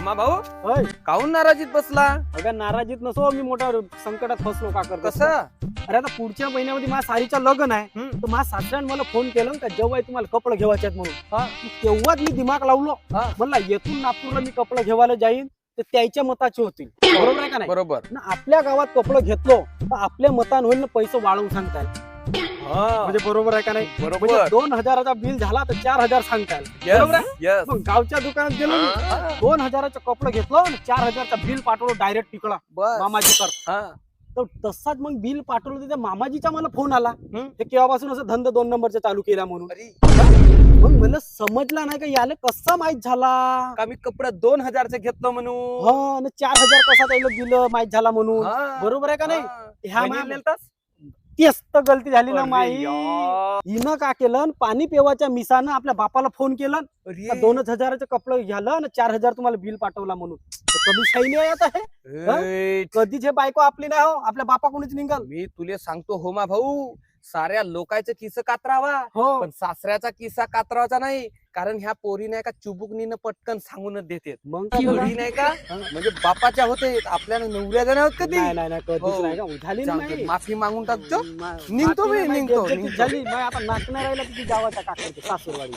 होमा भाऊ होय काहून नाराजीत बसला? अगं नाराजीत नसो, मी मोठ्या संकटात फसलो. का करतो कसं? अरे आता पुढच्या महिन्यामध्ये माझ्या सारीचं लग्न आहे. तर माझ्या सासऱ्याने मला फोन केला का जेव्हा तुम्हाला कपडे घेवायचे आहेत म्हणून. तेव्हाच मी दिमाग लावलो. म्हणला येथून नागपूरला मी कपडे घेवायला जाईन तर त्याच्या मताचे होतील. बरोबर आहे का नाही? बरोबर. ना आपल्या गावात कपडे घेतलो तर आपल्या मतान होईल ना, पैसे वाढवून सांगताय. म्हणजे बरोबर आहे का नाही? बरोबर. म्हणजे 2000चा बिल झाला तर 4000 सांगताय. बरोबर आहे? यस. मग गावच्या दुकानात गेलो मी, 2000चं कपडे घेतलं आणि 4000चा बिल पाठवलं डायरेक्ट तिकडं बस. मामाजी कर. तर तसाच मग बिल पाठवलं तर त्या मामाजीचा मला फोन आला. हे केव्हापासून असं धंदा 2 नंबरचा चालू केला म्हणून. मग मला समजला नाही का याला कसा माहित झाला. का मी कपडा 2000चे घेतलो म्हणून. हा आणि 4000 कसा त्याला दिलं माहित झाला म्हणून. बरोबर आहे का नाही? ह्या वहिनीला नेलतास? तीच तर गलती झाली ना अरे माई. यार. हिनं का केलं, पाणी पेवाच्या मिसानं आपल्या बापाला फोन केला. अरे. 2000चे कपडे घ्यालं आणि 4000 तुम्हाला बिल पाठवला म्हणून. तर कधी शाईनी आहे आता हे. कधीच हे बायको आपली नाही हो, आपल्या बापा कोणीच निघाल. मी तुले सांगतो होमा भाऊ, साऱ्या लोकांचे किस कातरावा हो पण सासऱ्याचा किस्सा कातरावाचा नाही. कारण ह्या पोरी नाही का चुबुकनीनं पटकन सांगूनच देते. मग ती काय पोरी नाही का म्हणजे बापाच्या होते, आपल्याला नवऱ्याच्या नाही होत कधी. नाही नाही नाही, कधीच हो. नाही का झाली जाऊ नाही. दे, माफी मागून टाकतो. मा- निघतो मी, माफी नाही, निघतो, बेइज्जती निघतो. झाली. मग आता नाचणार राहिला तिची गावाच्या काकाची सासूरवाडी.